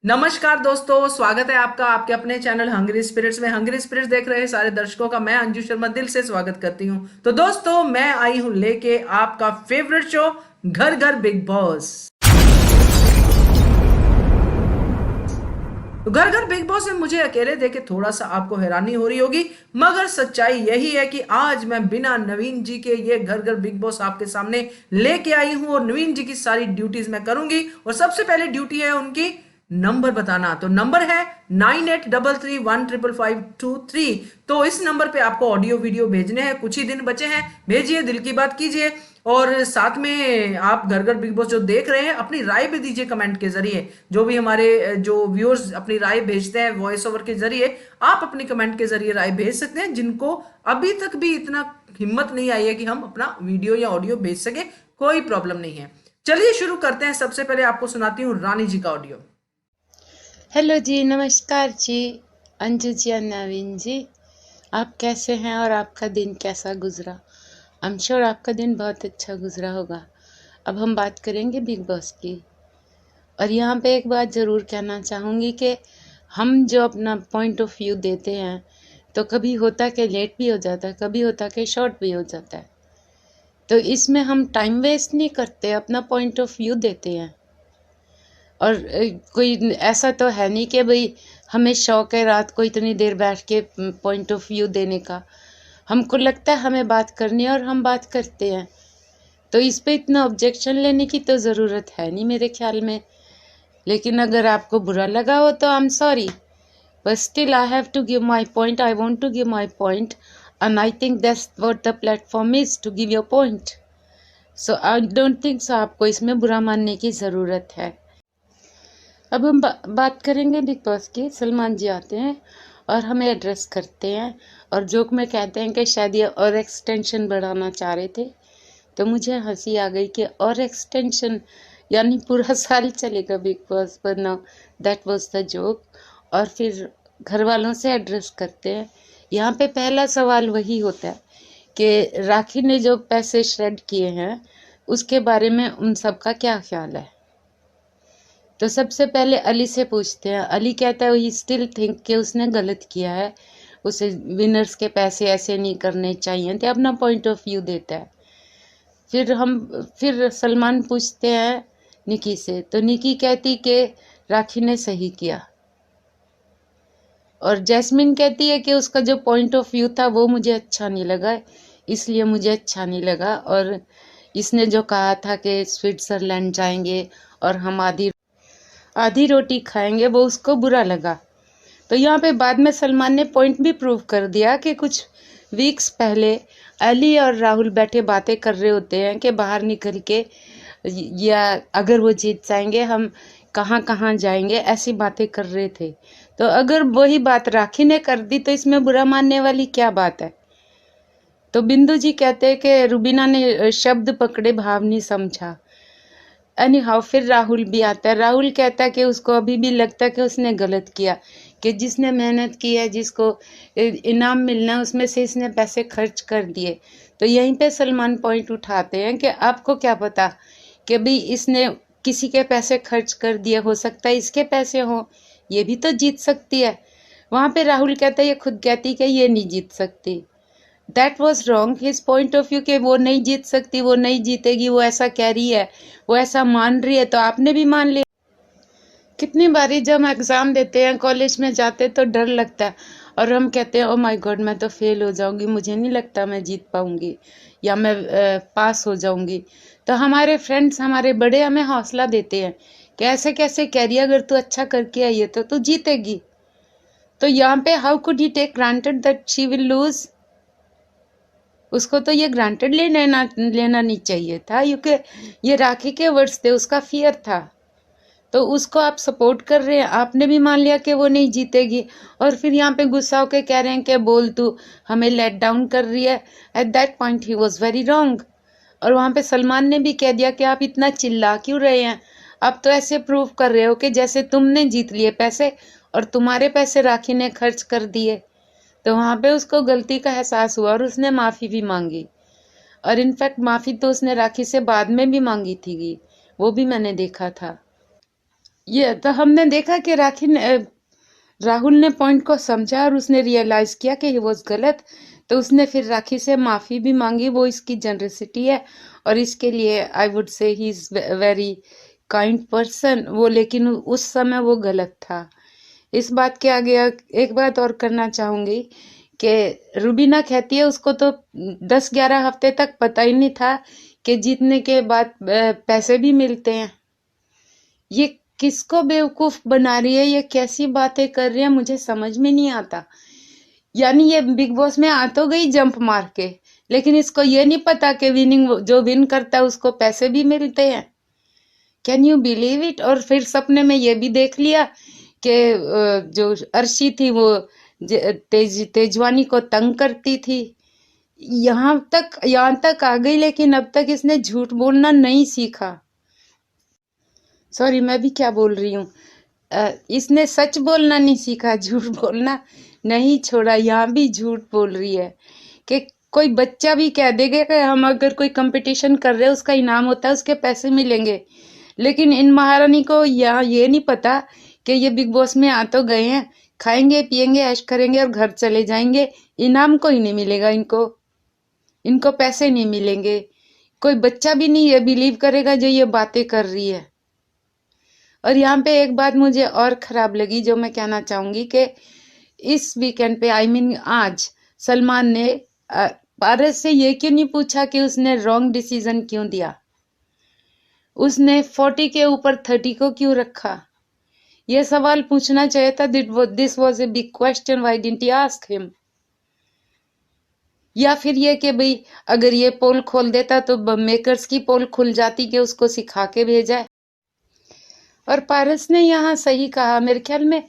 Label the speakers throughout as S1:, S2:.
S1: नमस्कार दोस्तों, स्वागत है आपका आपके अपने चैनल हंग्री स्पिरिट्स में। हंग्री स्पिरिट्स देख रहे सारे दर्शकों का मैं अंजू शर्मा दिल से स्वागत करती हूं। तो दोस्तों, मैं आई हूं लेके आपका फेवरेट शो घर घर बिग बॉस। तो घर घर बिग बॉस में मुझे अकेले देखे थोड़ा सा आपको हैरानी हो रही होगी, मगर सच्चाई यही है कि आज मैं बिना नवीन जी के ये घर घर बिग बॉस आपके सामने लेके आई हूं और नवीन जी की सारी ड्यूटीज मैं करूंगी। और सबसे पहले ड्यूटी है उनकी नंबर बताना। तो नंबर है 9833155523। तो इस नंबर पे आपको ऑडियो वीडियो भेजने हैं, कुछ ही दिन बचे हैं, भेजिए, दिल की बात कीजिए। और साथ में आप घर घर बिग बॉस जो देख रहे हैं अपनी राय भी दीजिए कमेंट के जरिए। जो भी हमारे जो व्यूअर्स अपनी राय भेजते हैं वॉइस ओवर के जरिए, आप अपनी कमेंट के जरिए राय भेज सकते हैं, जिनको अभी तक भी इतना हिम्मत नहीं आई है कि हम अपना वीडियो या ऑडियो भेज सके। कोई प्रॉब्लम नहीं है। चलिए शुरू करते हैं। सबसे पहले आपको सुनाती हूँ रानी जी का ऑडियो।
S2: हेलो जी, नमस्कार जी। अंजू जी और नवीन जी, आप कैसे हैं और आपका दिन कैसा गुजरा? आई एम श्योर आपका दिन बहुत अच्छा गुजरा होगा। अब हम बात करेंगे बिग बॉस की। और यहाँ पे एक बात ज़रूर कहना चाहूँगी कि हम जो अपना पॉइंट ऑफ व्यू देते हैं, तो कभी होता कि लेट भी हो जाता है, कभी होता कि शॉर्ट भी हो जाता है। तो इसमें हम टाइम वेस्ट नहीं करते, अपना पॉइंट ऑफ व्यू देते हैं। और कोई ऐसा तो है नहीं कि भाई हमें शौक है रात को इतनी देर बैठ के पॉइंट ऑफ व्यू देने का। हमको लगता है हमें बात करनी है और हम बात करते हैं। तो इस पे इतना ऑब्जेक्शन लेने की तो ज़रूरत है नहीं मेरे ख्याल में। लेकिन अगर आपको बुरा लगा हो तो I am sorry, but still I have to give my point, I want to give my point, and I think that's what the platform is to give your point. So I don't think so आपको इसमें बुरा मानने की ज़रूरत है। अब हम बात करेंगे बिग बॉस की। सलमान जी आते हैं और हमें एड्रेस करते हैं और जोक में कहते हैं कि शायद ये और एक्सटेंशन बढ़ाना चाह रहे थे। तो मुझे हंसी आ गई कि और एक्सटेंशन यानी पूरा साल चलेगा बिग बॉस, पर no, that was the joke. और फिर घर वालों से एड्रेस करते हैं। यहाँ पे पहला सवाल वही होता है कि राखी ने जो पैसे श्रेड किए हैं उसके बारे में उन सब का क्या ख्याल है। तो सबसे पहले अली से पूछते हैं। अली कहता है ही स्टिल थिंक कि उसने गलत किया है, उसे विनर्स के पैसे ऐसे नहीं करने चाहिए थे, अपना पॉइंट ऑफ व्यू देता है। फिर सलमान पूछते हैं निकी से, तो निकी कहती कि राखी ने सही किया। और जैस्मिन कहती है कि उसका जो पॉइंट ऑफ व्यू था वो मुझे अच्छा नहीं लगा, इसलिए मुझे अच्छा नहीं लगा। और इसने जो कहा था कि स्विट्जरलैंड जाएंगे और हम आधी आधी रोटी खाएंगे, वो उसको बुरा लगा। तो यहाँ पे बाद में सलमान ने पॉइंट भी प्रूव कर दिया कि कुछ वीक्स पहले अली और राहुल बैठे बातें कर रहे होते हैं कि बाहर निकल के, या अगर वो जीत जाएंगे हम कहाँ कहाँ जाएंगे, ऐसी बातें कर रहे थे। तो अगर वही बात राखी ने कर दी तो इसमें बुरा मानने वाली क्या बात है। तो बिंदु जी कहते हैं कि रुबीना ने शब्द पकड़े, भाव नहीं समझा। एनी हाउ फिर राहुल भी आता है। राहुल कहता है कि उसको अभी भी लगता है कि उसने गलत किया, कि जिसने मेहनत की है, जिसको इनाम मिलना है, उसमें से इसने पैसे खर्च कर दिए। तो यहीं पे सलमान पॉइंट उठाते हैं कि आपको क्या पता कि भाई इसने किसी के पैसे खर्च कर दिए, हो सकता है इसके पैसे हों, ये भी तो जीत सकती है। वहाँ पे राहुल कहता है ये खुद कहती कि ये नहीं जीत सकती। That was wrong, his point of view के वो नहीं जीत सकती, वो नहीं जीतेगी, वो ऐसा कह रही है, वो ऐसा मान रही है, तो आपने भी मान लिया। कितनी बारी जब हम एग्ज़ाम देते हैं, कॉलेज में जाते तो डर लगता है और हम कहते हैं ओ माय गॉड मैं तो फेल हो जाऊंगी, मुझे नहीं लगता मैं जीत पाऊंगी या मैं पास हो जाऊंगी। तो हमारे फ्रेंड्स, हमारे बड़े हमें हौसला देते हैं कि ऐसे कैसे कह रही है, अगर तू अच्छा करके आई है तो तू जीतेगी। तो यहाँ पे how could he take granted that she will lose. उसको तो ये ग्रांटेड लेना नहीं चाहिए था, क्योंकि ये राखी के वर्ड्स थे, उसका फियर था। तो उसको आप सपोर्ट कर रहे हैं, आपने भी मान लिया कि वो नहीं जीतेगी, और फिर यहाँ पे गुस्सा होकर कह रहे हैं कि बोल तू हमें लेट डाउन कर रही है। At that point he was very wrong. और वहाँ पे सलमान ने भी कह दिया कि आप इतना चिल्ला क्यों रहे हैं, आप तो ऐसे प्रूव कर रहे हो कि जैसे तुमने जीत लिए पैसे और तुम्हारे पैसे राखी ने खर्च कर दिए। तो वहाँ पे उसको गलती का एहसास हुआ और उसने माफ़ी भी मांगी। और इनफैक्ट माफ़ी तो उसने राखी से बाद में भी मांगी थी, वो भी मैंने देखा था। ये तो हमने देखा कि राहुल ने पॉइंट को समझा और उसने रियलाइज किया कि वो गलत, तो उसने फिर राखी से माफी भी मांगी। वो इसकी जनरसिटी है और इसके लिए I would say he is very kind person वो, लेकिन उस समय वो गलत था। इस बात के आगे एक बात और करना चाहूंगी कि रुबीना कहती है उसको तो 10-11 हफ्ते तक पता ही नहीं था कि जीतने के बाद पैसे भी मिलते हैं। ये किसको बेवकूफ बना रही है, ये कैसी बातें कर रही है, मुझे समझ में नहीं आता। यानी ये बिग बॉस में आ तो गई जंप मार के, लेकिन इसको ये नहीं पता कि जो विन करता है उसको पैसे भी मिलते हैं। Can you believe it. और फिर सपने में ये भी देख लिया कि जो अर्शी थी वो तेजवानी को तंग करती थी। यहाँ तक आ गई, लेकिन अब तक इसने झूठ बोलना नहीं सीखा। सॉरी, मैं भी क्या बोल रही हूँ। इसने सच बोलना नहीं सीखा, झूठ बोलना नहीं छोड़ा। यहाँ भी झूठ बोल रही है कि कोई बच्चा भी कह देगा कि हम अगर कोई कंपटीशन कर रहे हैं उसका इनाम होता है, उसके पैसे मिलेंगे। लेकिन इन महारानी को यहाँ ये नहीं पता कि ये बिग बॉस में आ तो गए हैं, खाएंगे पिएंगे ऐश करेंगे और घर चले जाएंगे, इनाम कोई नहीं मिलेगा इनको पैसे नहीं मिलेंगे। कोई बच्चा भी नहीं ये बिलीव करेगा जो ये बातें कर रही है। और यहाँ पे एक बात मुझे और खराब लगी जो मैं कहना चाहूंगी कि इस वीकेंड पे आज सलमान ने पारस से ये क्यों नहीं पूछा कि उसने रॉन्ग डिसीजन क्यों दिया। उसने 40 के ऊपर 30 को क्यों रखा, ये सवाल पूछना चाहिए था। This was a big question, why didn't you ask him. या फिर ये कि भाई अगर ये पोल खोल देता तो मेकर्स की पोल खुल जाती कि उसको सिखा के भेजा। और पारस ने यहाँ सही कहा, मेरे ख्याल में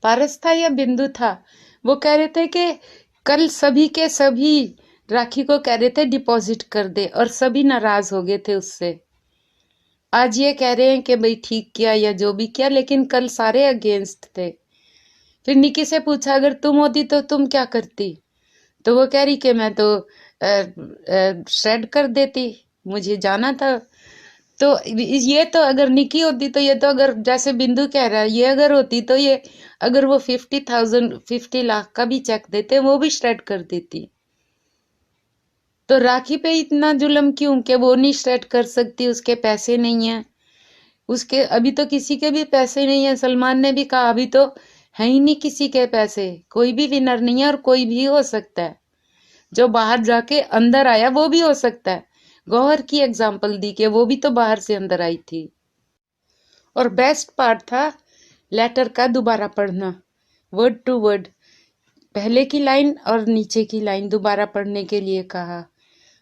S2: पारस था या बिंदु था, वो कह रहे थे कि कल सभी के सभी राखी को कह रहे थे डिपॉजिट कर दे और सभी नाराज हो गए थे उससे। आज ये कह रहे हैं कि भाई ठीक किया या जो भी किया, लेकिन कल सारे अगेंस्ट थे। फिर निकी से पूछा अगर तुम होती तो तुम क्या करती, तो वो कह रही कि मैं तो श्रेड कर देती, मुझे जाना था। तो ये तो अगर निकी होती तो ये तो अगर जैसे बिंदु कह रहा है ये अगर होती तो ये अगर वो 50 लाख का भी चेक देते वो भी श्रेड कर देती। तो राखी पे इतना जुल्म क्यों कि वो नहीं श्रेड कर सकती, उसके पैसे नहीं है, उसके अभी तो किसी के भी पैसे नहीं है। सलमान ने भी कहा अभी तो है ही नहीं किसी के पैसे, कोई भी विनर नहीं है और कोई भी हो सकता है। जो बाहर जाके अंदर आया वो भी हो सकता है। गौहर की एग्जाम्पल दी कि वो भी तो बाहर से अंदर आई थी। और बेस्ट पार्ट था लेटर का दोबारा पढ़ना, वर्ड टू वर्ड, पहले की लाइन और नीचे की लाइन दोबारा पढ़ने के लिए कहा।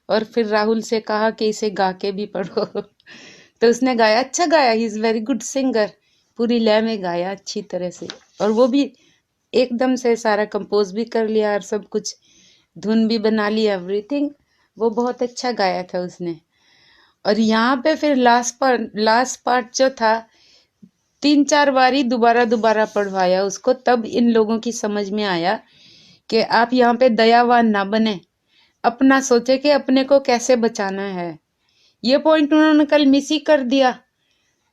S2: और फिर राहुल से कहा कि इसे गा के भी पढ़ो तो उसने गाया, अच्छा गाया, he is very good singer, पूरी लय में गाया अच्छी तरह से। और वो भी एकदम से सारा कंपोज भी कर लिया और सब कुछ धुन भी बना ली, एवरीथिंग। वो बहुत अच्छा गाया था उसने। और यहाँ पे फिर लास्ट पार्ट जो था 3-4 बारी दोबारा पढ़वाया उसको, तब इन लोगों की समझ में आया कि आप यहाँ पे दयावान ना बने, अपना सोचे कि अपने को कैसे बचाना है। ये पॉइंट उन्होंने कल मिस ही कर दिया,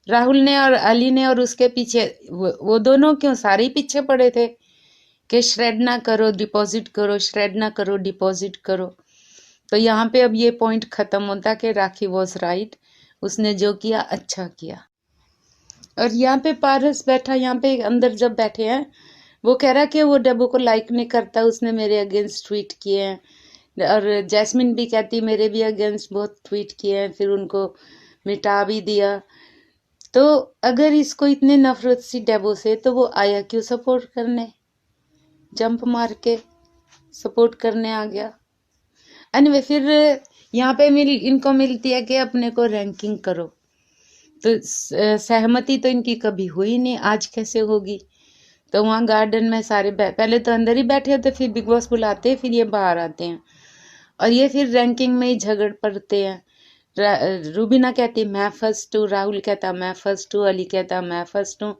S2: राहुल ने और अली ने। और उसके पीछे वो दोनों क्यों सारे पीछे पड़े थे कि श्रेड ना करो डिपॉजिट करो, श्रेड ना करो डिपॉजिट करो। तो यहाँ पे अब ये पॉइंट खत्म होता कि राखी वॉज राइट, उसने जो किया अच्छा किया। और यहाँ पे पारस बैठा, यहाँ पे अंदर जब बैठे हैं, वो कह रहा कि वो डब्बू को लाइक नहीं करता, उसने मेरे अगेंस्ट ट्वीट किए हैं। और जैस्मिन भी कहती मेरे भी अगेंस्ट बहुत ट्वीट किए हैं, फिर उनको मिटा भी दिया। तो अगर इसको इतने नफरत सी डेबो से, तो वो आया क्यों सपोर्ट करने, जंप मार के सपोर्ट करने आ गया। एनीवे फिर यहाँ पे इनको मिलती है कि अपने को रैंकिंग करो, तो सहमति तो इनकी कभी हुई नहीं, आज कैसे होगी। तो वहाँ गार्डन में सारे पहले तो अंदर ही बैठे होते, फिर बिग बॉस बुलाते हैं, फिर ये बाहर आते हैं और ये फिर रैंकिंग में ही झगड़ पड़ते हैं। रूबीना कहती मैं फर्स्ट हूँ, राहुल कहता मैं फर्स्ट हूँ, अली कहता मैं फर्स्ट हूँ।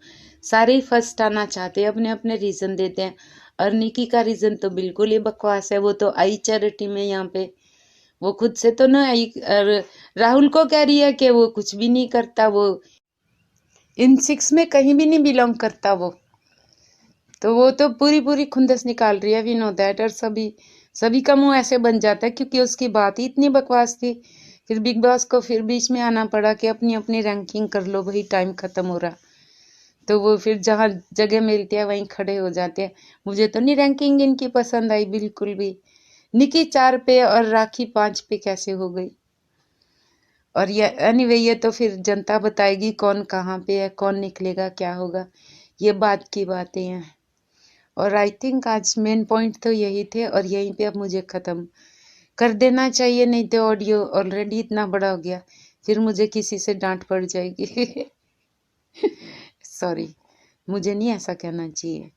S2: सारे ही फर्स्ट आना चाहते हैं, अपने अपने रीजन देते हैं। और निकी का रीजन तो बिल्कुल ही बकवास है, वो तो आई चैरिटी में, यहाँ पे वो खुद से तो ना आई। और राहुल को कह रही है कि वो कुछ भी नहीं करता, वो इन 6 में कहीं भी नहीं बिलोंग करता वो। तो वो तो पूरी पूरी खुंदस निकाल रही है, वी नो दैट। और सभी सभी का मुंह ऐसे बन जाता है क्योंकि उसकी बात ही इतनी बकवास थी। फिर बिग बॉस को फिर बीच में आना पड़ा कि अपनी अपनी रैंकिंग कर लो, भाई टाइम खत्म हो रहा। तो वो फिर जहाँ जगह मिलती है वहीं खड़े हो जाते हैं। मुझे तो नहीं रैंकिंग इनकी पसंद आई बिल्कुल भी। निकी 4 पे और राखी 5 पे कैसे हो गई। और ये एनीवे ये तो फिर जनता बताएगी कौन कहाँ पे है, कौन निकलेगा, क्या होगा। ये बात की बातें हैं। और आई थिंक आज मेन पॉइंट तो यही थे और यहीं पे अब मुझे ख़त्म कर देना चाहिए, नहीं तो ऑडियो ऑलरेडी इतना बड़ा हो गया, फिर मुझे किसी से डांट पड़ जाएगी। सॉरी, मुझे नहीं ऐसा कहना चाहिए।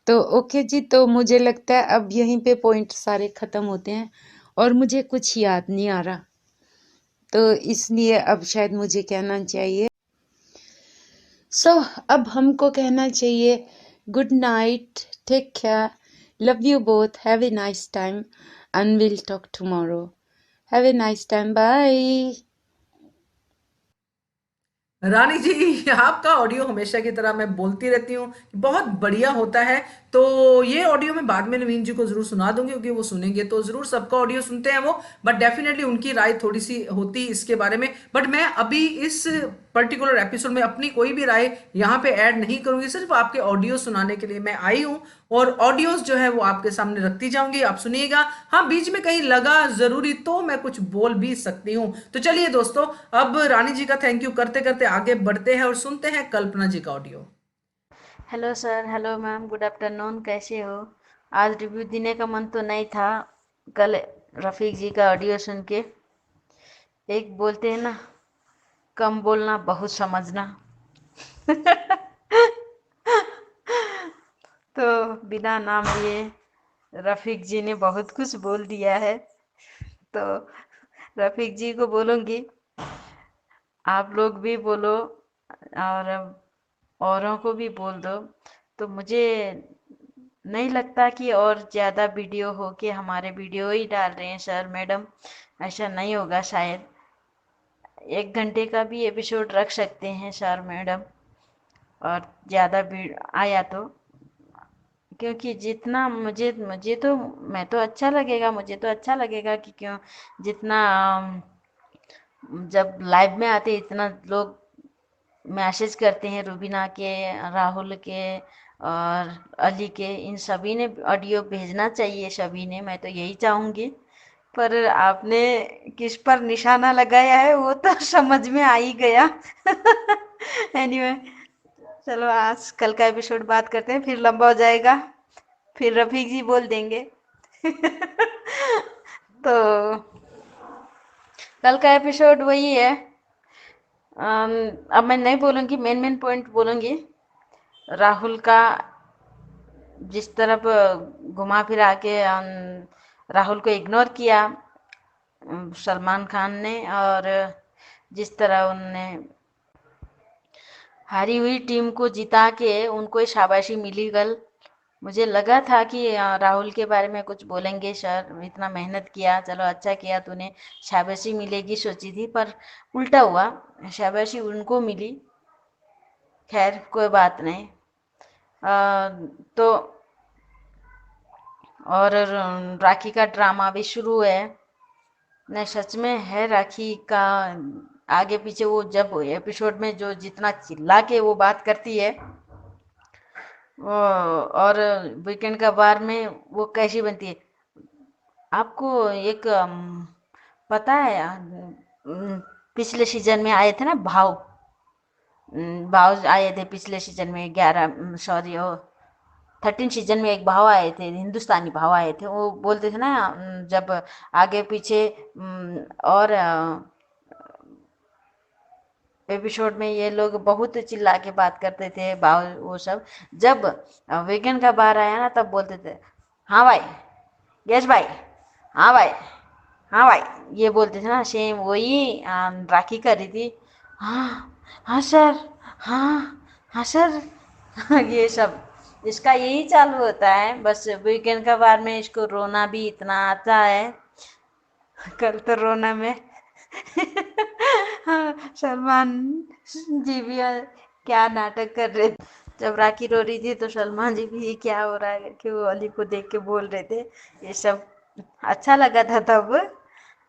S2: तो ओके जी, तो मुझे लगता है अब यहीं पे पॉइंट सारे ख़त्म होते हैं और मुझे कुछ याद नहीं आ रहा, तो इसलिए अब शायद मुझे कहना चाहिए। सो अब हमको कहना चाहिए good night, take care, love you both, have a nice time and will talk tomorrow. Have a nice time, bye.
S1: Rani ji, आपका ऑडियो हमेशा की तरह मैं बोलती रहती हूँ कि बहुत बढ़िया होता है। तो ये ऑडियो मैं बाद में नवीन जी को जरूर सुना दूंगी, क्योंकि वो सुनेंगे तो जरूर, सबका ऑडियो सुनते हैं वो, बट डेफिनेटली उनकी राय थोड़ी सी होती है इसके बारे में। बट मैं अभी इस पर्टिकुलर एपिसोड में अपनी कोई भी राय यहाँ पे ऐड नहीं करूंगी, सिर्फ आपके ऑडियो सुनाने के लिए मैं आई हूँ। और ऑडियोज जो है वो आपके सामने रखती जाऊंगी, आप सुनिएगा। हाँ, बीच में कहीं लगा जरूरी तो मैं कुछ बोल भी सकती हूँ। तो चलिए दोस्तों, अब रानी जी का थैंक यू करते करते आगे बढ़ते हैं और सुनते हैं कल्पना जी का audio.
S3: Hello sir, hello ma'am, good afternoon, कैसे हो? आज रिव्यू देने का मन तो नहीं था। कल रफ़ीक जी का ऑडियो सुन के, एक बोलते हैं ना, कम बोलना बहुत समझना। तो बिना नाम लिए रफ़ीक जी ने बहुत कुछ बोल दिया है। तो रफ़ीक जी को बोलूँगी, आप लोग भी बोलो और औरों को भी बोल दो। तो मुझे नहीं लगता कि और ज़्यादा वीडियो हो के हमारे वीडियो ही डाल रहे हैं सर मैडम, ऐसा नहीं होगा शायद। 1 घंटे का भी एपिसोड रख सकते हैं सर मैडम, और ज़्यादा आया तो, क्योंकि जितना मुझे मुझे तो मैं तो अच्छा लगेगा, मुझे तो अच्छा लगेगा कि क्यों जितना जब लाइव में आते इतना लोग मैसेज करते हैं, रुबीना के, राहुल के और अली के, इन सभी ने ऑडियो भेजना चाहिए, सभी ने, मैं तो यही चाहूँगी। पर आपने किस पर निशाना लगाया है वो तो समझ में आ ही गया। एनीवे, चलो आज कल का एपिसोड बात करते हैं, फिर लंबा हो जाएगा, फिर रफीक जी बोल देंगे। तो कल का एपिसोड वही है। अब मैं नहीं बोलूँगी, मेन मेन पॉइंट बोलूँगी। राहुल का जिस तरफ घुमा फिरा के राहुल को इग्नोर किया सलमान खान ने, और जिस तरह उनने हारी हुई टीम को जिता के उनको शाबाशी मिली कल। मुझे लगा था कि राहुल के बारे में कुछ बोलेंगे सर, इतना मेहनत किया, चलो अच्छा किया तूने, शाबाशी मिलेगी सोची थी, पर उल्टा हुआ, शाबाशी उनको मिली। खैर कोई बात नहीं। तो और राखी का ड्रामा भी शुरू है। नहीं सच में है राखी का आगे पीछे, वो जब एपिसोड में जो जितना चिल्ला के वो बात करती है वो, और वीकेंड का बार में वो कैसी बनती है। आपको एक पता है, पिछले सीजन में आए थे ना भाव, भाव आए थे पिछले सीजन में, 11 सॉरी 13 सीजन में एक भाव आए थे, हिंदुस्तानी भाव आए थे। वो बोलते थे ना जब आगे पीछे और एपिसोड में ये लोग बहुत चिल्ला के बात करते थे भाव, वो सब जब वीकेंड का बार आया ना तब बोलते थे, हाँ भाई, यस भाई, हाँ भाई, हाँ भाई, ये बोलते थे ना। सेम वही राखी कर रही थी, हाँ हाँ सर, हाँ हाँ सर। ये सब इसका यही चालू होता है, बस वीकेंड का बार में इसको रोना भी इतना आता है। कल तो रोना में हाँ, सलमान जी भी क्या नाटक कर रहे थे। जब राखी रो रही थी तो सलमान जी भी क्या हो रहा है करके वो अली को देख के बोल रहे थे। ये सब अच्छा लगा था तब।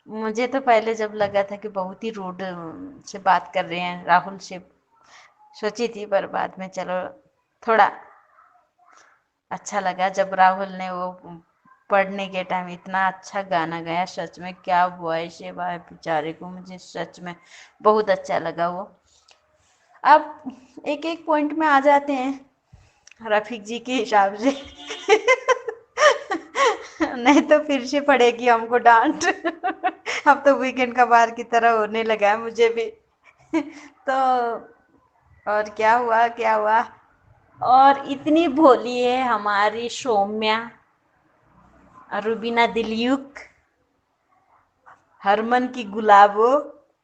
S3: मुझे तो पहले जब लगा था कि बहुत ही रूड से बात कर रहे हैं राहुल से, सोची थी, पर बाद में चलो थोड़ा अच्छा लगा जब राहुल ने वो पढ़ने के टाइम इतना अच्छा गाना गाया। सच में क्या वॉइस है भाई बेचारे को, मुझे सच में बहुत अच्छा लगा वो। अब एक एक पॉइंट में आ जाते हैं रफीक जी के हिसाब से। नहीं तो फिर से पड़ेगी हमको डांट। अब तो वीकेंड का बार की तरह होने लगा है मुझे भी। तो और क्या हुआ क्या हुआ। और इतनी भोली है हमारी सौम्या, रुबीना दिलयुक, हरमन की गुलाबो,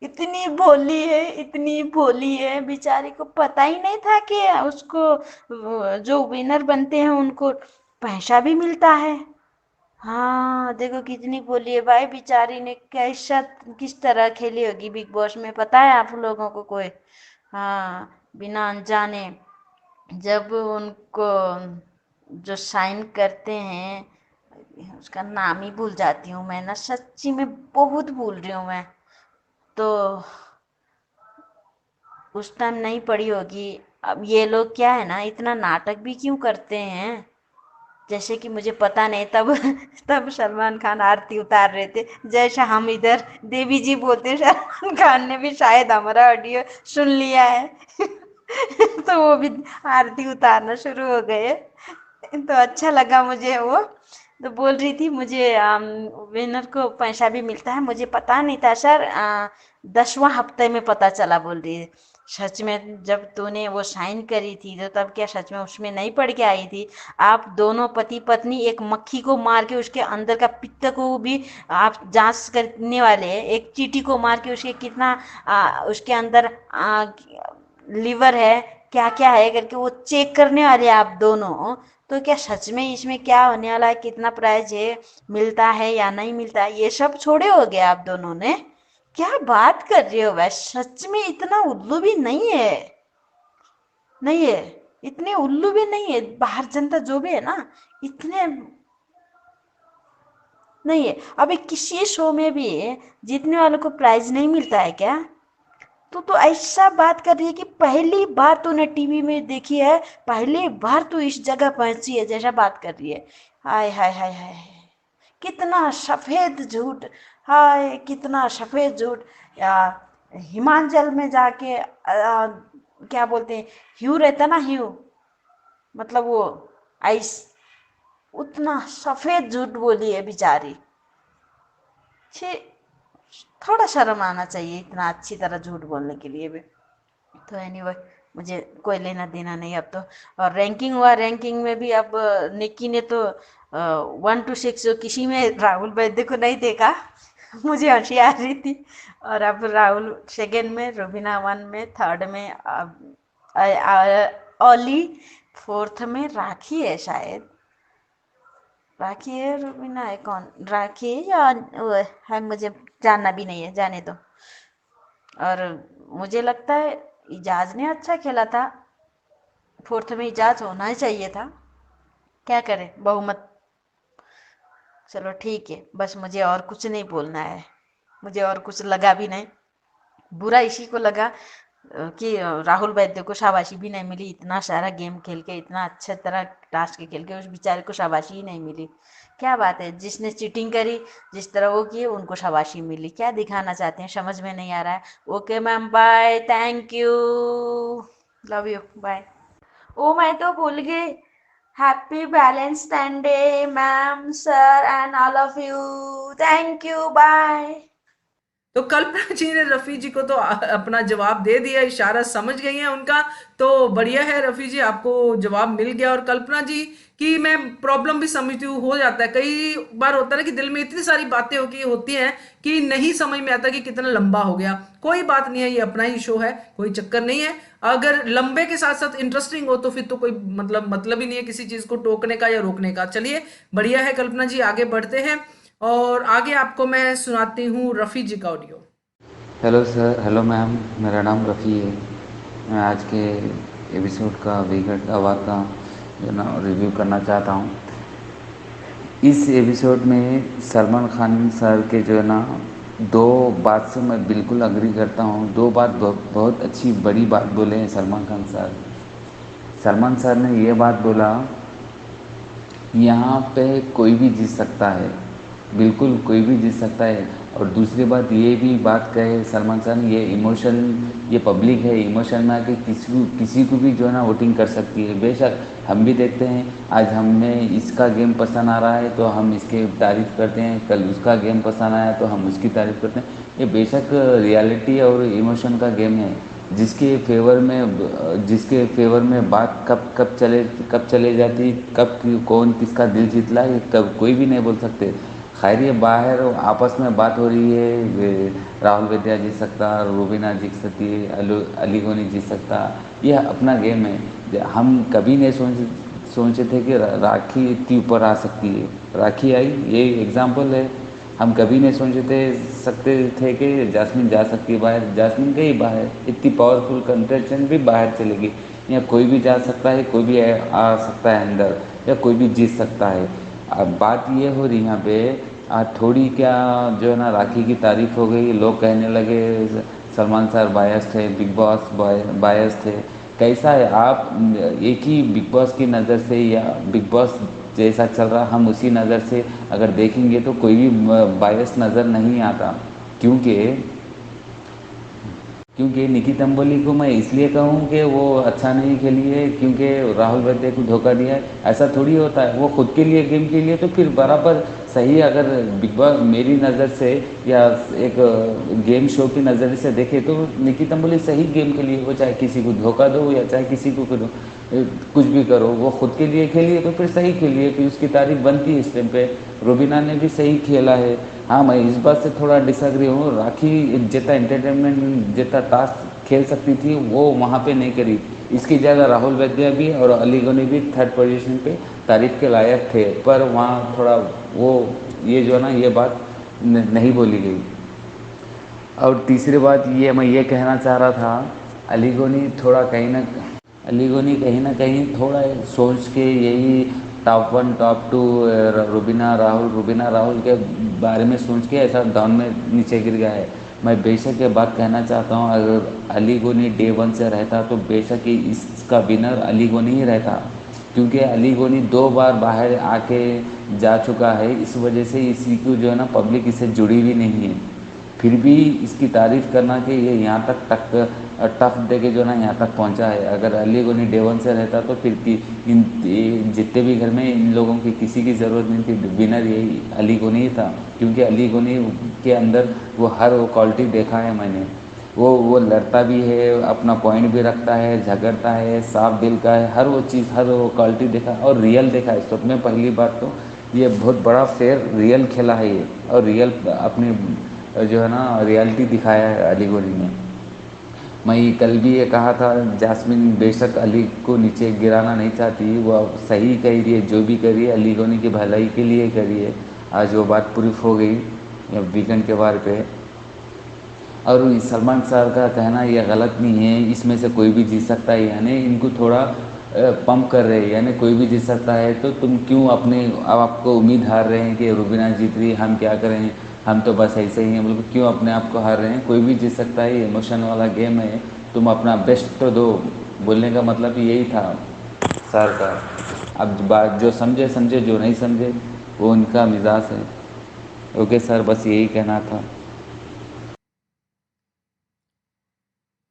S3: इतनी भोली है, इतनी भोली है, बेचारी को पता ही नहीं था कि उसको जो विनर बनते हैं उनको पैसा भी मिलता है। हाँ देखो कितनी भोली है भाई, बेचारी ने कैसा किस तरह खेली होगी बिग बॉस में, पता है आप लोगों को कोई? हाँ, बिना अनजाने जब उनको जो साइन करते हैं, उसका नाम ही भूल जाती हूँ मैं ना, सच्ची में बहुत भूल रही हूँ मैं तो। उस टाइम नहीं पड़ी होगी। अब ये लोग क्या है ना, इतना नाटक भी क्यों करते हैं, जैसे कि मुझे पता नहीं। तब तब सलमान खान आरती उतार रहे थे, जैसा हम इधर देवी जी बोलते हैं, सलमान खान ने भी शायद हमारा ऑडियो सुन लिया है। तो वो भी आरती उतारना शुरू हो गए। तो अच्छा लगा मुझे वो। तो बोल रही थी मुझे विनर को पैसा भी मिलता है, मुझे पता नहीं था सर, 10वां हफ्ते में पता चला, बोल रही है। सच में जब तूने वो साइन करी थी तो तब क्या सच में उसमें नहीं पढ़ के आई थी? आप दोनों पति पत्नी एक मक्खी को मार के उसके अंदर का पित्त को भी आप जांच करने वाले हैं। एक चींटी को मार के उसके कितना उसके अंदर लिवर है, क्या क्या है करके वो चेक करने वाले आप दोनों। तो क्या सच में इसमें क्या होने वाला है, कितना प्राइज है, मिलता है या नहीं मिलता है, ये सब छोड़े हो गए आप दोनों ने? क्या बात कर रहे हो भाई, सच में इतना उल्लू भी नहीं है, नहीं है, इतने उल्लू भी नहीं है बाहर जनता जो भी है ना, इतने नहीं है। अभी किसी शो में भी जीतने वालों को प्राइज नहीं मिलता है क्या? तो ऐसा बात कर रही है कि पहली बार तूने टीवी में देखी है, पहली बार तू इस जगह पहुंची है, जैसा बात कर रही है। हाय हाय हाय हाय, कितना सफेद झूठ, हाय कितना सफेद झूठ। या हिमाचल में जाके क्या बोलते हैं, ह्यू रहता ना, ह्यू मतलब वो आइस, उतना सफेद झूठ बोली है बेचारी। छे, थोड़ा शर्म आना चाहिए इतना अच्छी तरह झूठ बोलने के लिए भी। तो एनीवे मुझे कोई लेना देना नहीं अब तो। और रैंकिंग हुआ, रैंकिंग में भी अब निक्की ने तो 1 to 6 किसी में राहुल वैद्य को नहीं देखा। मुझे हंसी आ रही थी। और अब राहुल सेकेंड में, रुबीना 1 में, थर्ड में ओली, फोर्थ में राखी है शायद, राखी है, रुबीना है, कौन राखी है या वो है मुझे जानना भी नहीं है, जाने दो। और मुझे लगता है इजाज ने अच्छा खेला था, फोर्थ में इजाज होना ही चाहिए था, क्या करें बहुमत। चलो ठीक है, बस मुझे और कुछ नहीं बोलना है, मुझे और कुछ लगा भी नहीं। बुरा इसी को लगा कि राहुल वैद्य को शाबाशी भी नहीं मिली, इतना सारा गेम खेल के, इतना अच्छे तरह टास्क खेल के उस बेचारे को शाबाशी ही नहीं मिली। क्या बात है, जिसने चीटिंग करी, जिस तरह वो किए, उनको शाबाशी मिली। क्या दिखाना चाहते हैं समझ में नहीं आ रहा है। Okay ma'am, bye, thank you, love you, bye. ओ मैं तो भूल गई, happy Valentine day ma'am, sir and all of you, thank you, bye.
S1: तो कल्पना जी ने रफी जी को तो अपना जवाब दे दिया, इशारा समझ गई हैं उनका। तो बढ़िया है, रफी जी आपको जवाब मिल गया। और कल्पना जी की मैं प्रॉब्लम भी समझती हूँ, हो जाता है कई बार, होता है ना कि दिल में इतनी सारी बातें होती हैं कि नहीं समझ में आता कि कितना लंबा हो गया। कोई बात नहीं है, ये अपना ही शो है, कोई चक्कर नहीं है। अगर लंबे के साथ साथ इंटरेस्टिंग हो तो फिर तो कोई मतलब ही नहीं है किसी चीज को टोकने का या रोकने का। चलिए बढ़िया है कल्पना जी, आगे बढ़ते हैं और आगे आपको मैं सुनाती हूँ रफी जी का audio.
S4: Hello sir, hello ma'am, मेरा नाम रफ़ी है। मैं आज के एपिसोड का विकेट अवार्ड का जो ना रिव्यू करना चाहता हूँ। इस एपिसोड में सलमान खान सर के जो है ना दो बात से मैं बिल्कुल अग्री करता हूँ। दो बात बहुत अच्छी बड़ी बात बोले हैं सलमान खान सर। सलमान सर ने ये बात बोला, यहाँ पे कोई भी जीत सकता है, बिल्कुल कोई भी जीत सकता है। और दूसरी बात ये भी बात कहे सलमान सर ने, ये इमोशन, ये पब्लिक है, इमोशन में आके किसी को भी जो है ना वोटिंग कर सकती है। बेशक हम भी देखते हैं, आज हमें इसका गेम पसंद आ रहा है तो हम इसके तारीफ़ करते हैं, कल उसका गेम पसंद आया तो हम उसकी तारीफ़ करते हैं। ये बेशक रियलिटी और इमोशन का गेम है। जिसके फेवर में बात कब चले जाती, कब कौन किसका दिल जीतला है, कब कोई भी नहीं बोल सकते। खैर ये बाहर आपस में बात हो रही है, राहुल वैद्या जीत सकता, रूबीना जीत सकती है, अली गोनी जीत सकता। यह अपना गेम है। हम कभी नहीं सोचे थे कि राखी इतनी ऊपर आ सकती है। राखी आई, ये एग्जाम्पल है। हम कभी नहीं सकते थे कि जास्मिन जा सकती है बाहर। जास्मिन गई बाहर, इतनी पावरफुल कंटेस्टेंट भी बाहर चलेगी। यहाँ कोई भी जा सकता है, कोई भी आ सकता है अंदर, या कोई भी जीत सकता है। अब बात ये हो रही यहाँ पे, आज थोड़ी क्या जो है ना राखी की तारीफ हो गई, लोग कहने लगे सलमान सर बायस थे, बिग बॉस बायस थे। कैसा है, आप एक ही बिग बॉस की नज़र से या बिग बॉस जैसा चल रहा हम उसी नज़र से अगर देखेंगे तो कोई भी बायस नज़र नहीं आता। क्योंकि क्योंकि निकी तंबोली को मैं इसलिए कहूँ कि वो अच्छा नहीं खेली है क्योंकि राहुल वैद्य को धोखा दिया है, ऐसा थोड़ी होता है। वो खुद के लिए, गेम के लिए तो फिर बराबर सही। अगर बिग बॉस मेरी नज़र से या एक गेम शो की नज़र से देखे तो निकी तंबोली सही गेम के लिए, वो चाहे किसी को धोखा दो या चाहे किसी को करो, कुछ भी करो, वो खुद के लिए खेली है तो फिर सही खेली है, फिर उसकी तारीफ बनती है इस टाइम पे। रूबीना ने भी सही खेला है। हाँ, मैं इस बात से थोड़ा डिसएग्री हूँ, राखी जितना एंटरटेनमेंट जितना टास्क खेल सकती थी वो वहाँ पे नहीं करी। इसकी जगह राहुल वैद्या भी और अली गनी भी थर्ड पोजीशन पे तारीफ के लायक थे, पर वहाँ थोड़ा वो ये जो है ना ये बात नहीं बोली गई। और तीसरी बात ये मैं ये कहना चाह रहा था, अली गनी थोड़ा अली गनी कहीं ना कहीं थोड़ा सोच के यही top one top two Rubina Rahul के बारे में सोच के ऐसा डाउन में नीचे गिर गया है। मैं बेशक ये बात कहना चाहता हूँ, अगर अली गोनी डे वन से रहता तो बेशक ही इसका विनर अली गोनी ही रहता। क्योंकि अली गोनी 2 बार बाहर आके जा चुका है, इस वजह से इसी को जो है ना पब्लिक इससे जुड़ी भी नहीं है। फिर भी इसकी तारीफ़ करना कि ये यहाँ तक टफ दे के जो ना यहाँ तक पहुँचा है। अगर अली गोनी डे वन से रहता तो फिर जितने भी घर में इन लोगों की किसी की ज़रूरत नहीं थी, विनर यही अली गोनी ही था। क्योंकि अली गोनी के अंदर वो हर वो क्वालिटी देखा है मैंने। वो लड़ता भी है, अपना पॉइंट भी रखता है, झगड़ता है, साफ दिल का है, हर वो चीज़, हर वो क्वालिटी देखा और रियल देखा है सब में। पहली बात तो ये बहुत बड़ा फेयर रियल खेला है ये, और रियल अपनी जो है ना रियलिटी दिखाया है अली गोनी ने। मैं कल भी ये कहा था, जास्मिन बेशक अली को नीचे गिराना नहीं चाहती, वो सही कह रही है, जो भी कर रही है अली गोनी की भलाई के लिए कर रही है। आज वो बात प्रूफ हो गई वीकेंड के बार पे। और सलमान सर का कहना ये गलत नहीं है, इसमें से कोई भी जीत सकता है, यानी इनको थोड़ा पंप कर रहे हैं, यानी कोई भी जीत सकता है तो तुम क्यों अपने अब आपको उम्मीद हार रहे हैं कि रूबीना जीत रही है, हम क्या करें, हम तो बस ऐसे ही हैं, मतलब क्यों अपने आप को हार रहे हैं। कोई भी जीत सकता है, ये इमोशन वाला गेम है, तुम अपना बेस्ट तो दो। बोलने का मतलब यही था सर का। अब बात जो समझे समझे, जो नहीं समझे वो उनका मिजाज है। ओके सर, बस यही कहना था।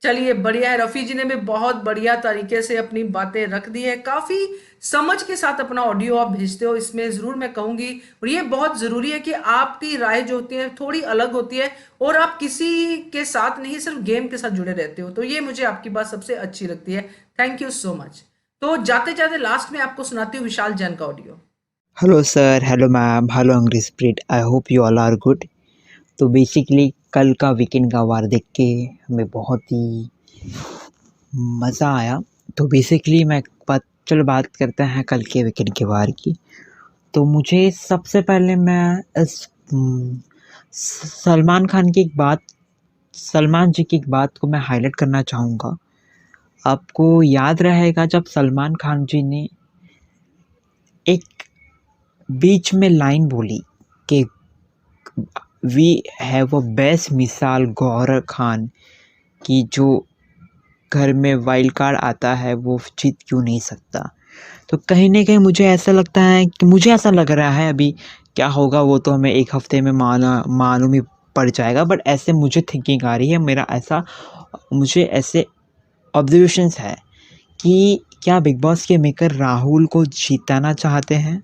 S1: चलिए बढ़िया है, रफी जी ने भी बहुत बढ़िया तरीके से अपनी बातें रख दी है, काफी समझ के साथ अपना ऑडियो आप भेजते हो, इसमें जरूर मैं कहूंगी। और ये बहुत जरूरी है कि आपकी राय जो होती है थोड़ी अलग होती है और आप किसी के साथ नहीं सिर्फ गेम के साथ जुड़े रहते हो, तो ये मुझे आपकी बात सबसे अच्छी लगती है। Thank you so much. तो जाते जाते लास्ट में आपको सुनाती हूँ विशाल जैन का audio.
S5: Hello sir, hello ma'am, hello hungry spirit, I hope you all are good. तो बेसिकली कल का वीकेंड का वार देख के हमें बहुत ही मज़ा आया। तो बेसिकली चलो बात करते हैं कल के वीकेंड के वार की। तो मुझे सबसे पहले मैं इस सलमान खान की एक बात सलमान जी की एक बात को मैं हाईलाइट करना चाहूँगा। आपको याद रहेगा जब सलमान खान जी ने एक बीच में लाइन बोली कि वी हैव अ बेस्ट मिसाल गौहर खान की, जो घर में वाइल्ड कार्ड आता है वो जीत क्यों नहीं सकता। तो कहीं न कहीं मुझे ऐसा लगता है कि मुझे ऐसा लग रहा है, अभी क्या होगा वो तो हमें 1 हफ़्ते में मालूम ही पड़ जाएगा, बट ऐसे मुझे थिंकिंग आ रही है, मुझे ऐसे ऑब्ज़र्वेशंस है कि क्या बिग बॉस के मेकर राहुल को जिताना चाहते हैं?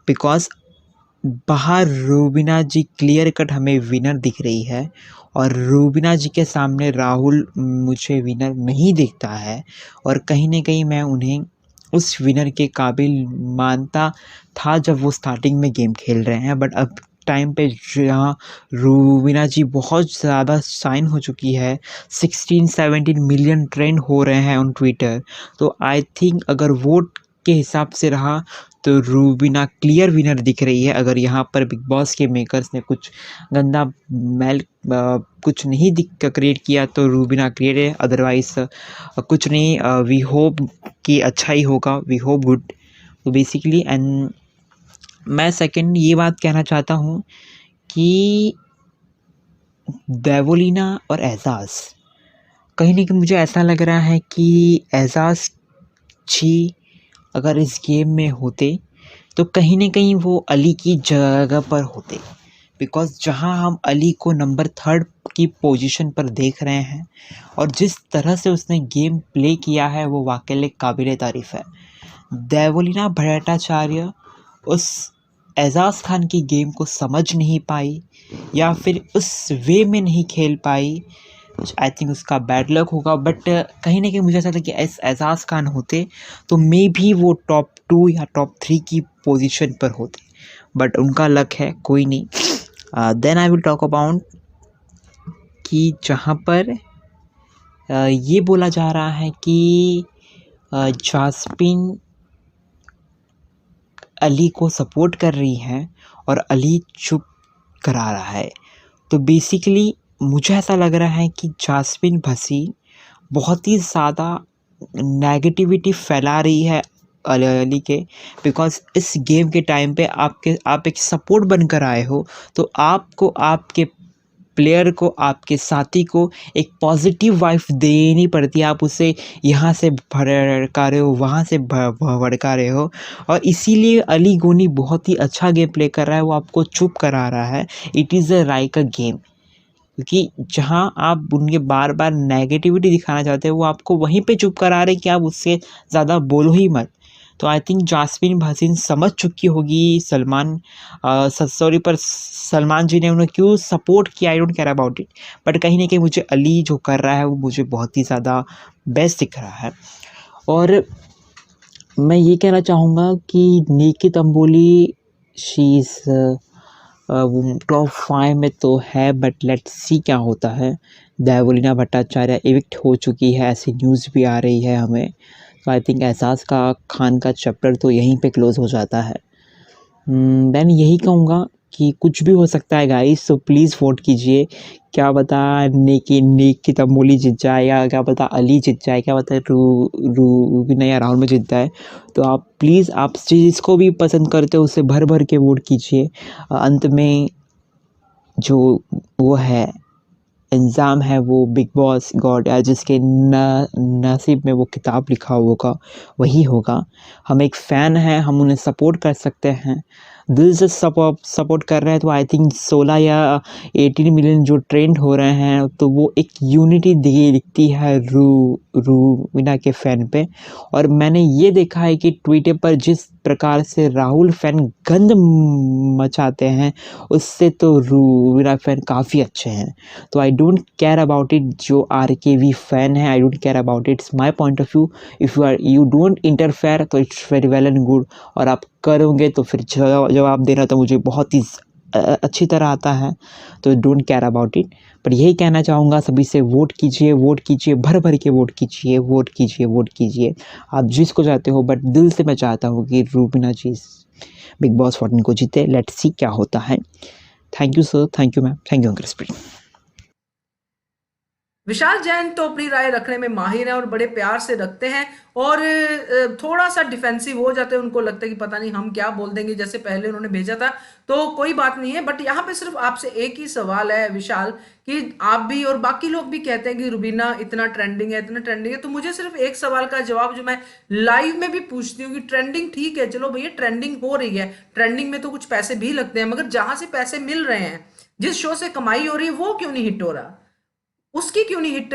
S5: बिकॉज़ बाहर रूबीना जी क्लियर कट हमें विनर दिख रही है और रूबीना जी के सामने राहुल मुझे विनर नहीं दिखता है, और कहीं न कहीं मैं उन्हें उस विनर के काबिल मानता था जब वो स्टार्टिंग में गेम खेल रहे हैं। बट अब टाइम पे जहाँ रूबीना जी बहुत ज़्यादा शाइन हो चुकी है, 16-17 मिलियन ट्रेंड हो रहे हैं ऑन ट्विटर, तो आई थिंक अगर वोट के हिसाब से रहा तो रूबीना क्लियर विनर दिख रही है। अगर यहाँ पर बिग बॉस के मेकर्स ने कुछ गंदा कुछ नहीं क्रिएट किया तो रूबीना क्लियर है, अदरवाइज कुछ नहीं। वी होप कि अच्छा ही होगा, वी होप गुड। तो बेसिकली एंड मैं सेकंड ये बात कहना चाहता हूँ कि देवोलीना और एजाज, कहीं न कहीं मुझे ऐसा लग रहा है कि एजाज जी अगर इस गेम में होते तो कहीं न कहीं वो अली की जगह पर होते। बिकॉज़ जहाँ हम अली को नंबर 3 की पोजीशन पर देख रहे हैं और जिस तरह से उसने गेम प्ले किया है वो वाक़ई काबिल तारीफ़ है। देवोलीना भट्टाचार्य उस एजाज़ खान की गेम को समझ नहीं पाई या फिर उस वे में नहीं खेल पाई। आई थिंक उसका बैड लक होगा, बट कहीं न कहीं मुझे ऐसा लगता है कि एजाज़ खान होते तो मे बी वो टॉप 2 या टॉप 3 की पोजीशन पर होते, बट उनका लक है, कोई नहीं। Then I will talk about कि जहाँ पर ये बोला जा रहा है कि जास्मिन अली को सपोर्ट कर रही हैं और अली चुप करा रहा है। तो बेसिकली मुझे ऐसा लग रहा है कि जास्मिन भसीन बहुत ही ज़्यादा नेगेटिविटी फैला रही है अली के, बिकॉज़ इस गेम के टाइम पे आप एक सपोर्ट बनकर आए हो, तो आपको आपके प्लेयर को, आपके साथी को एक पॉजिटिव वाइब देनी पड़ती है। आप उसे यहाँ से भड़का रहे हो, वहाँ से भड़का रहे हो, और इसीलिए अली गोनी बहुत ही अच्छा गेम प्ले कर रहा है, वो आपको चुप करा रहा है। It is a like a game, क्योंकि जहाँ आप उनके बार-बार नेगेटिविटी दिखाना चाहते हो वो आपको वहीं पे चुप करा रहे हैं कि आप उससे ज़्यादा बोलो ही मत। तो आई थिंक जास्मिन भसीन समझ चुकी होगी सलमान जी ने उन्हें क्यों सपोर्ट किया, आई don't care about it. But कहीं न कहीं मुझे अली जो कर रहा है वो मुझे बहुत ही ज़्यादा बेस्ट दिख रहा है। और मैं ये कहना चाहूँगा कि निकिता अंबोली शी इज़ वो टॉप 5 में तो है, बट लेट्स सी क्या होता है। देवोलीना भट्टाचार्य एविक्ट हो चुकी है, ऐसी न्यूज़ भी आ रही है हमें। तो आई थिंक एजाज़ खान का चैप्टर तो यहीं पे क्लोज़ हो जाता है। देन यही कहूँगा कि कुछ भी हो सकता है गाइस, तो प्लीज़ वोट कीजिए। क्या पता निकिता अंबोली जीत जाए, या क्या पता अली जीत जाए, क्या पता रूबीना या राहुल में जीत जाए। तो आप प्लीज़, आप जिसको भी पसंद करते हो उसे भर के वोट कीजिए। अंत में जो वो है इंजाम है वो बिग बॉस गॉड या जिसके नसीब में वो किताब लिखा होगा वही होगा। हम एक फ़ैन हैं, हम उन्हें सपोर्ट कर सकते हैं, दिल से सपोर्ट कर रहे हैं। तो आई थिंक 16 या 18 मिलियन जो ट्रेंड हो रहे हैं, तो वो एक यूनिटी दिखती है रूबीना के फ़ैन पे। और मैंने ये देखा है कि ट्विटर पर जिस प्रकार से राहुल फ़ैन गंद मचाते हैं, उससे तो रूबीना फ़ैन काफ़ी अच्छे हैं। तो I don't care about it, जो आरकेवी फ़ैन है, I don't care about it, it's my point of view. If you don't interfere तो it's very well and good, और आप करोगे तो फिर जवाब देना तो मुझे बहुत ही अच्छी तरह आता है। तो डोंट केयर अबाउट इट, पर यही कहना चाहूँगा सभी से, वोट कीजिए, भर के वोट कीजिए आप जिसको चाहते हो। बट दिल से मैं चाहता हूँ कि रूबीना जी बिग बॉस 14 को जीते। लेट्स सी क्या होता है। Thank you sir, thank you ma'am, thank you uncle spring.
S1: Vishal Jain तो अपनी राय रखने में माहिर है और बड़े प्यार से रखते हैं, और थोड़ा सा डिफेंसिव हो जाते हैं, उनको लगता है कि पता नहीं हम क्या बोल देंगे, जैसे पहले उन्होंने भेजा था। तो कोई बात नहीं है, बट यहाँ पे सिर्फ आपसे एक ही सवाल है विशाल, कि आप भी और बाकी लोग भी कहते हैं कि रुबीना इतना ट्रेंडिंग है, इतना ट्रेंडिंग है, तो मुझे सिर्फ एक सवाल का जवाब जो मैं लाइव में भी पूछती हूँ कि ट्रेंडिंग ठीक है, चलो भैया ट्रेंडिंग हो रही है, ट्रेंडिंग में तो कुछ पैसे भी लगते हैं, मगर जहां से पैसे मिल रहे हैं, जिस शो से कमाई हो रही है, वो क्यों नहीं हिट हो रहा? उसकी क्यों नहीं हिट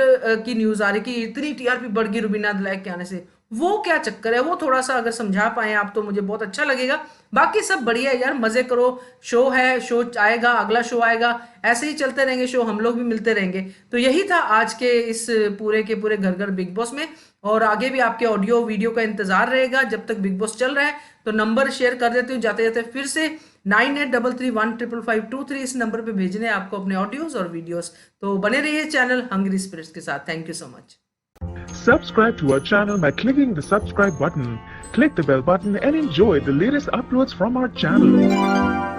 S1: की न्यूज आ रही कि इतनी टीआरपी बढ़ गई रुबीना दिलैक के आने से? वो क्या चक्कर है? वो थोड़ा सा अगर समझा पाए आप तो मुझे बहुत अच्छा लगेगा। बाकी सब बढ़िया है यार, मजे करो, शो है, शो आएगा, अगला शो आएगा, ऐसे ही चलते रहेंगे शो, हम लोग भी मिलते रहेंगे। तो यही था आज के इस पूरे के पूरे घर घर बिग बॉस में, और आगे भी आपके ऑडियो वीडियो का इंतजार रहेगा जब तक बिग बॉस चल रहा है। तो नंबर शेयर कर देती हूँ जाते जाते फिर से, 9833155523, इस नंबर पे भेजने हैं आपको अपने ऑडियोज और वीडियोस। तो बने रहिए चैनल हंग्री स्पिरिट्स के साथ। Thank you so much.
S6: Subscribe to our channel by clicking the subscribe button. Click the bell button and enjoy the latest uploads from our channel.